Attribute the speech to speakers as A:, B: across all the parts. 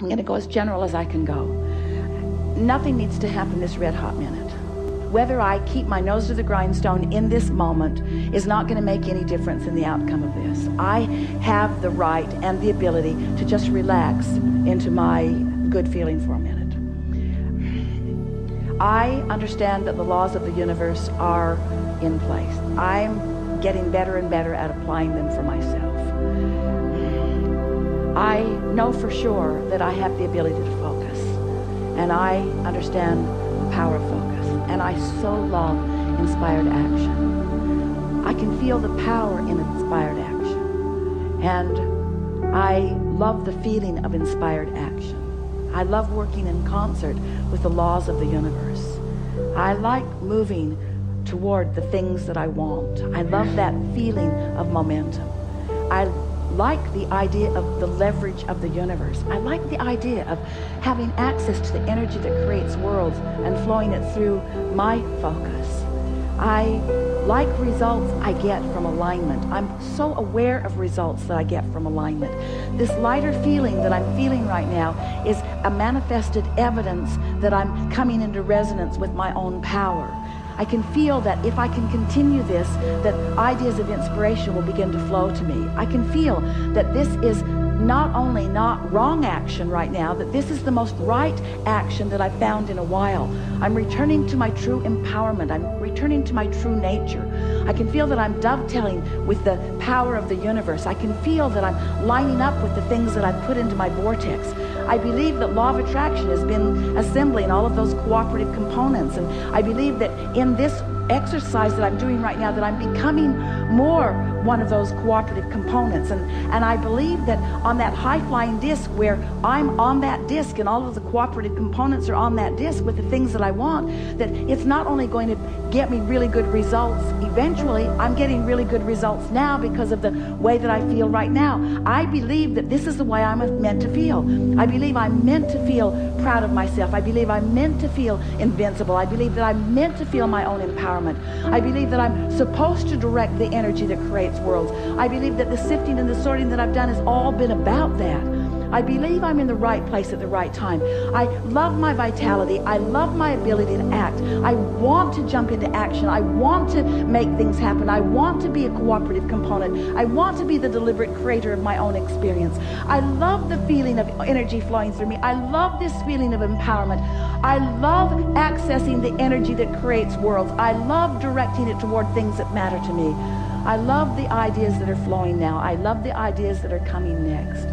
A: I'm going to go as general as I can go. Nothing needs to happen this red hot minute. Whether I keep my nose to the grindstone in this moment is not going to make any difference in the outcome of this. I have the right and the ability to just relax into my good feeling for a minute. I understand that the laws of the universe are in place. I'm getting better and better at applying them for myself. I know for sure that I have the ability to focus, and I understand the power of focus. And I so love inspired action. I can feel the power in inspired action. And I love the feeling of inspired action. I love working in concert with the laws of the universe. I like moving toward the things that I want. I love that feeling of momentum. I like the idea of the leverage of the universe. I like the idea of having access to the energy that creates worlds and flowing it through my focus. I like results I get from alignment. I'm so aware of results that I get from alignment. This lighter feeling that I'm feeling right now is a manifested evidence that I'm coming into resonance with my own power. I can feel that if I can continue this, that ideas of inspiration will begin to flow to me. I can feel that this is not only not wrong action right now, that this is the most right action that I've found in a while. I'm returning to my true empowerment. I'm returning to my true nature. I can feel that I'm dovetailing with the power of the universe. I can feel that I'm lining up with the things that I've put into my vortex. I believe that law of attraction has been assembling all of those cooperative components, and I believe that in this exercise that I'm doing right now that I'm becoming more one of those cooperative components, and I believe that on that high-flying disc where I'm on that disc and all of the cooperative components are on that disc with the things that I want, that it's not only going to get me really good results eventually, I'm getting really good results now because of the way that I feel right now. I believe that this is the way I'm meant to feel. I believe I'm meant to feel proud of myself. I believe I'm meant to feel invincible. I believe that I'm meant to feel my own empowerment. I believe that I'm supposed to direct the energy that creates worlds. I believe that the sifting and the sorting that I've done has all been about that. I believe I'm in the right place at the right time. I love my vitality. I love my ability to act. I want to jump into action. I want to make things happen. I want to be a cooperative component. I want to be the deliberate creator of my own experience. I love the feeling of energy flowing through me. I love this feeling of empowerment. I love accessing the energy that creates worlds. I love directing it toward things that matter to me. I love the ideas that are flowing now. I love the ideas that are coming next.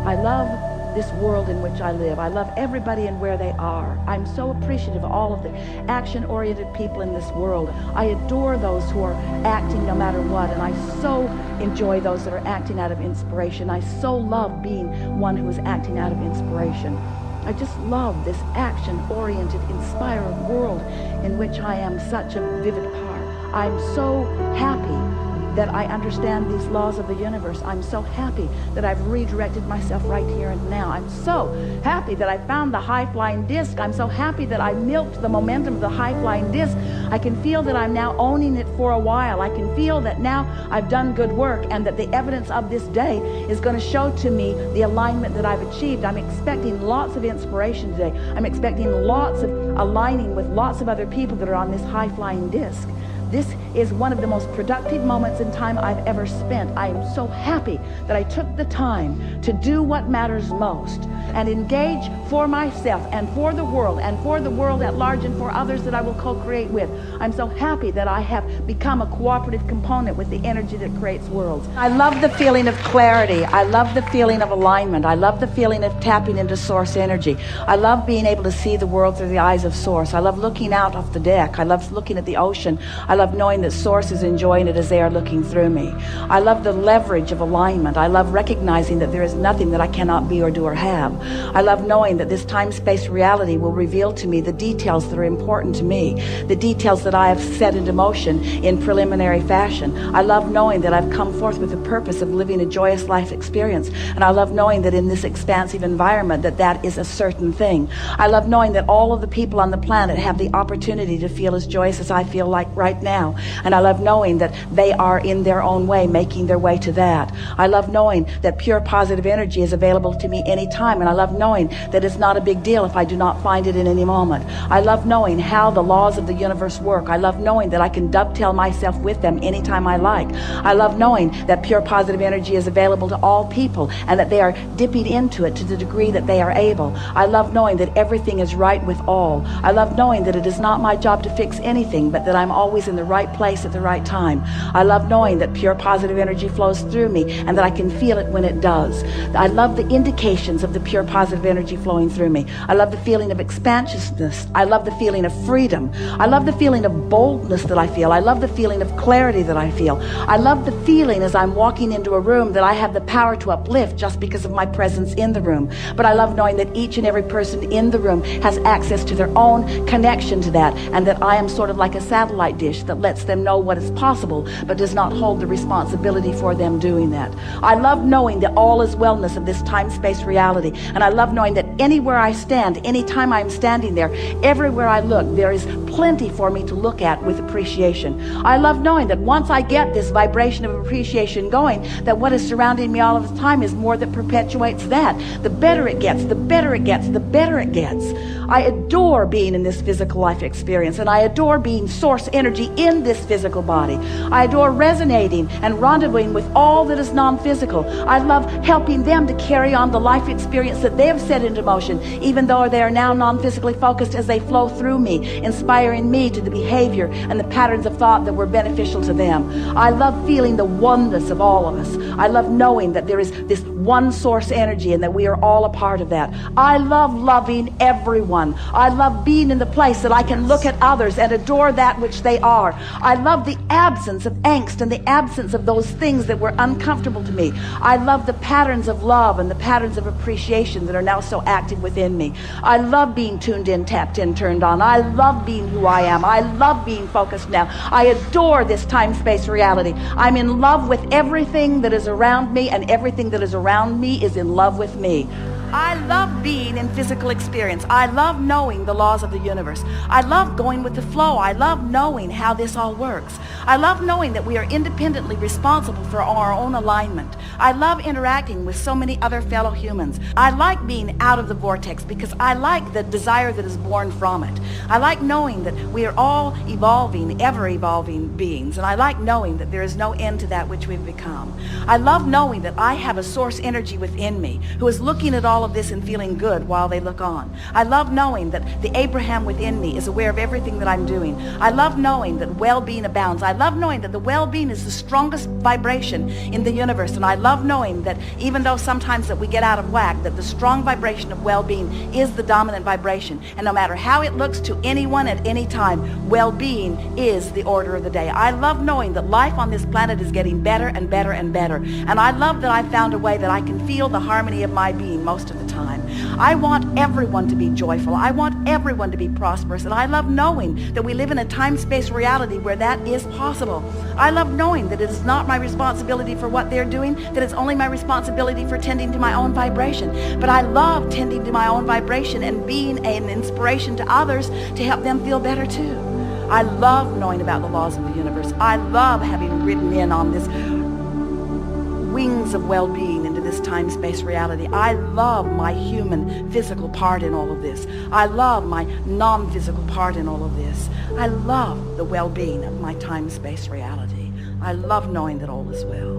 A: I love this world in which I live. I love everybody and where they are. I'm so appreciative of all of the action-oriented people in this world. I adore those who are acting no matter what, and I so enjoy those that are acting out of inspiration. I so love being one who is acting out of inspiration. I just love this action-oriented, inspired world in which I am such a vivid part. I'm so happy that I understand these laws of the universe. I'm so happy that I've redirected myself right here and now. I'm so happy that I found the high-flying disc. I'm so happy that I milked the momentum of the high-flying disc. I can feel that I'm now owning it for a while. I can feel that now I've done good work and that the evidence of this day is going to show to me the alignment that I've achieved. I'm expecting lots of inspiration today. I'm expecting lots of aligning with lots of other people that are on this high-flying disc. This is one of the most productive moments in time I've ever spent. I am so happy that I took the time to do what matters most and engage for myself and for the world at large and for others that I will co-create with. I'm so happy that I have become a cooperative component with the energy that creates worlds. I love the feeling of clarity. I love the feeling of alignment. I love the feeling of tapping into source energy. I love being able to see the world through the eyes of source. I love looking out off the deck. I love looking at the ocean. I love knowing that source is enjoying it as they are looking through me. I love the leverage of alignment. I love recognizing that there is nothing that I cannot be or do or have. I love knowing that this time-space reality will reveal to me the details that are important to me, the details that I have set into motion in preliminary fashion. I love knowing that I've come forth with the purpose of living a joyous life experience, and I love knowing that in this expansive environment that is a certain thing. I love knowing that all of the people on the planet have the opportunity to feel as joyous as I feel like right now. And I love knowing that they are in their own way making their way to that. I love knowing that pure positive energy is available to me anytime. And I love knowing that it's not a big deal if I do not find it in any moment. I love knowing how the laws of the universe work. I love knowing that I can dovetail myself with them anytime I like. I love knowing that pure positive energy is available to all people and that they are dipping into it to the degree that they are able. I love knowing that everything is right with all. I love knowing that it is not my job to fix anything, but that I'm always in the right place at the right time. I love knowing that pure positive energy flows through me and that I can feel it when it does. I love the indications of the pure positive energy flowing through me. I love the feeling of expansiveness. I love the feeling of freedom. I love the feeling of boldness that I feel. I love the feeling of clarity that I feel. I love the feeling as I'm walking into a room that I have the power to uplift just because of my presence in the room. But I love knowing that each and every person in the room has access to their own connection to that, and that I am sort of like a satellite dish that lets them know what is possible but does not hold the responsibility for them doing that. I love knowing the all is wellness of this time-space reality, and I love knowing that anywhere I stand, anytime I'm standing there, everywhere I look, there is plenty for me to look at with appreciation. I love knowing that once I get this vibration of appreciation going, that what is surrounding me all of the time is more that perpetuates that. The better it gets, the better it gets, the better it gets. I adore being in this physical life experience, and I adore being source energy in this physical body. I adore resonating and rendezvousing with all that is non-physical. I love helping them to carry on the life experience that they have set into motion, even though they are now non-physically focused, as they flow through me, inspiring me to the behavior and the patterns of thought that were beneficial to them. I love feeling the oneness of all of us. I love knowing that there is this one source energy and that we are all a part of that. I love loving everyone. I love being in the place that I can look at others and adore that which they are. I love the absence of angst and the absence of those things that were uncomfortable to me. I love the patterns of love and the patterns of appreciation that are now so active within me. I love being tuned in, tapped in, turned on. I love being who I am. I love being focused now. I adore this time-space reality. I'm in love with everything that is around me, and everything that is around me is in love with me. I love being in physical experience. I love knowing the laws of the universe. I love going with the flow. I love knowing how this all works. I love knowing that we are independently responsible for our own alignment. I love interacting with so many other fellow humans. I like being out of the vortex because I like the desire that is born from it. I like knowing that we are all evolving, ever-evolving beings, and I like knowing that there is no end to that which we've become. I love knowing that I have a source energy within me who is looking at all of this and feeling good while they look on. I love knowing that the Abraham within me is aware of everything that I'm doing. I love knowing that well-being abounds. I love knowing that the well-being is the strongest vibration in the universe, and I love knowing that even though sometimes that we get out of whack, that the strong vibration of well-being is the dominant vibration, and no matter how it looks to anyone at any time, well-being is the order of the day. I love knowing that life on this planet is getting better and better and better, and I love that I found a way that I can feel the harmony of my being most of the time. I want everyone to be joyful. I want everyone to be prosperous, and I love knowing that we live in a time-space reality where that is possible. I love knowing that it is not my responsibility for what they're doing, that it's only my responsibility for tending to my own vibration. But I love tending to my own vibration and being an inspiration to others to help them feel better too. I love knowing about the laws of the universe. I love having ridden in on this wings of well-being into this time-space reality. I love my human physical part in all of this. I love my non-physical part in all of this. I love the well-being of my time-space reality. I love knowing that all is well.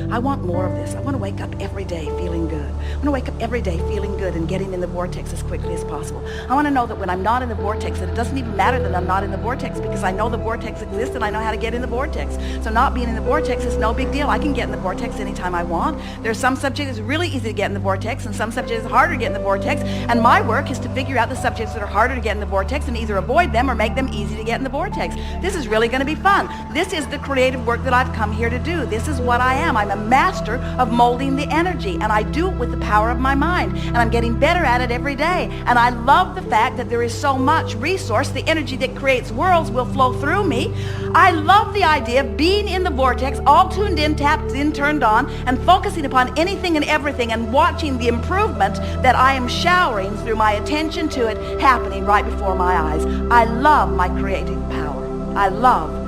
A: I want more of this. I want to wake up every day feeling good. I want to wake up every day feeling good and getting in the vortex as quickly as possible. I want to know that when I'm not in the vortex, that it doesn't even matter that I'm not in the vortex, because I know the vortex exists and I know how to get in the vortex. So not being in the vortex is no big deal. I can get in the vortex anytime I want. There's some subjects it's really easy to get in the vortex, and some subjects it's harder to get in the vortex. And my work is to figure out the subjects that are harder to get in the vortex and either avoid them or make them easy to get in the vortex. This is really going to be fun. This is the creative work that I've come here to do. This is what I am. I'm a master of molding the energy, and I do it with the power of my mind, and I'm getting better at it every day. And I love the fact that there is so much resource. The energy that creates worlds will flow through me. I love the idea of being in the vortex, all tuned in, tapped in, turned on, and focusing upon anything and everything and watching the improvement that I am showering through my attention to it happening right before my eyes. I love my creative power. I love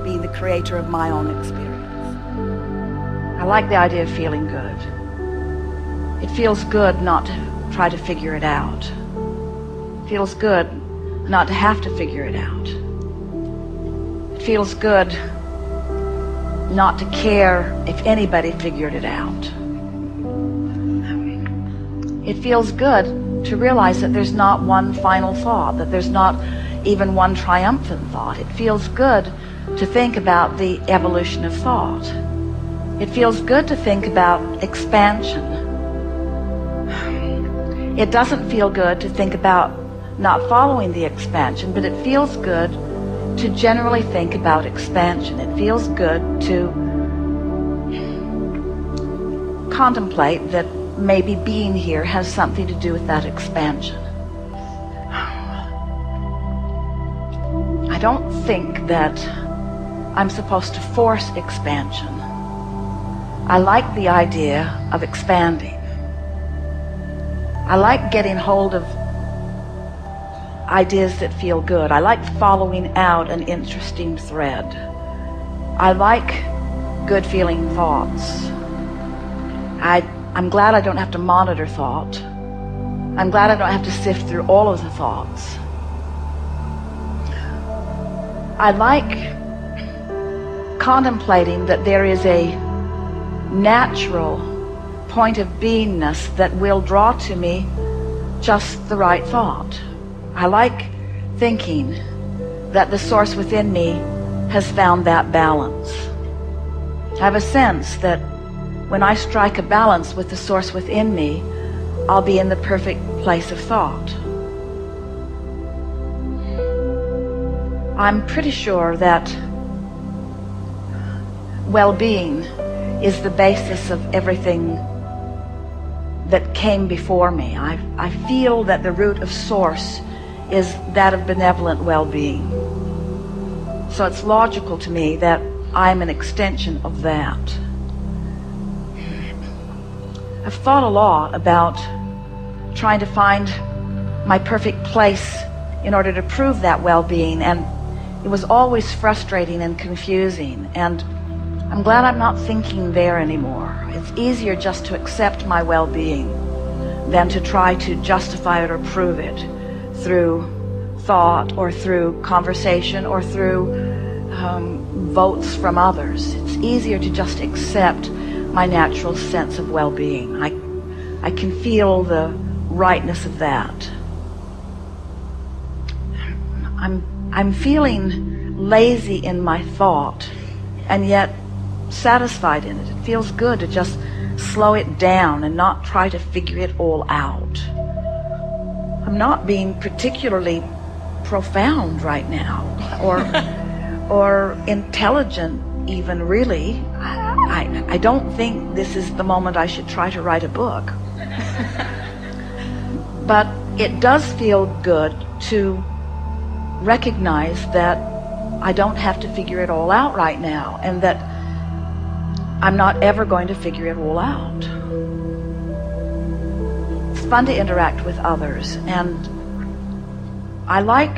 A: being the creator of my own experience. I like the idea of feeling good. It feels good not to try to figure it out. It feels good not to have to figure it out. It feels good not to care if anybody figured it out. It feels good to realize that there's not one final thought, that there's not even one triumphant thought. It feels good to think about the evolution of thought. It feels good to think about expansion. It doesn't feel good to think about not following the expansion, but it feels good to generally think about expansion. It feels good to contemplate that maybe being here has something to do with that expansion. I don't think that I'm supposed to force expansion. I like the idea of expanding. I like getting hold of ideas that feel good. I like following out an interesting thread. I like good feeling thoughts. I'm glad I don't have to monitor thought. I'm glad I don't have to sift through all of the thoughts. I like contemplating that there is a natural point of beingness that will draw to me just the right thought. I like thinking that the source within me has found that balance. I have a sense that when I strike a balance with the source within me, I'll be in the perfect place of thought. I'm pretty sure that well-being is the basis of everything that came before me. I feel that the root of source is that of benevolent well-being. So it's logical to me that I'm an extension of that. I've thought a lot about trying to find my perfect place in order to prove that well-being, and it was always frustrating and confusing, and I'm glad I'm not thinking there anymore. It's easier just to accept my well-being than to try to justify it or prove it through thought or through conversation or through votes from others. It's easier to just accept my natural sense of well-being. I can feel the rightness of that. I'm feeling lazy in my thought and yet satisfied in it. It feels good to just slow it down and not try to figure it all out. I'm not being particularly profound right now or intelligent even, really. I don't think this is the moment I should try to write a book. But it does feel good to recognize that I don't have to figure it all out right now, and that I'm not ever going to figure it all out. It's fun to interact with others, and I like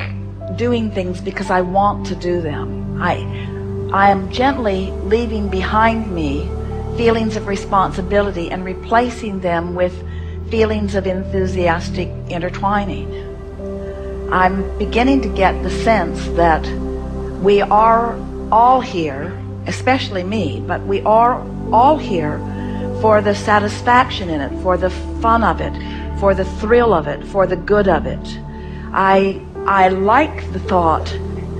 A: doing things because I want to do them. I am gently leaving behind me feelings of responsibility and replacing them with feelings of enthusiastic intertwining. I'm beginning to get the sense that we are all here, especially me, but we are all here for the satisfaction in it, for the fun of it, for the thrill of it, for the good of it. I like the thought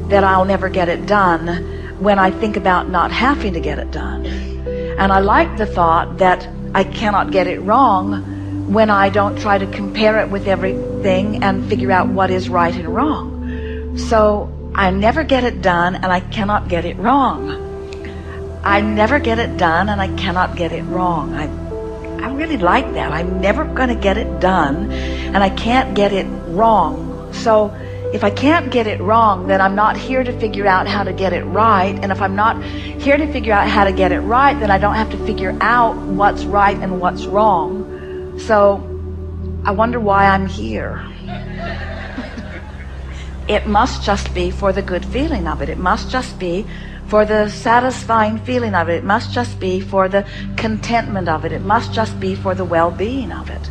A: that I'll never get it done when I think about not having to get it done. And I like the thought that I cannot get it wrong when I don't try to compare it with everything and figure out what is right and wrong. So I never get it done and I cannot get it wrong. I never get it done and I cannot get it wrong. I really like that. I'm never going to get it done and I can't get it wrong. So if I can't get it wrong, then I'm not here to figure out how to get it right. And if I'm not here to figure out how to get it right, then I don't have to figure out what's right and what's wrong. So I wonder why I'm here. It must just be for the good feeling of it. It must just be for the satisfying feeling of it. It must just be for the contentment of it. It must just be for the well-being of it.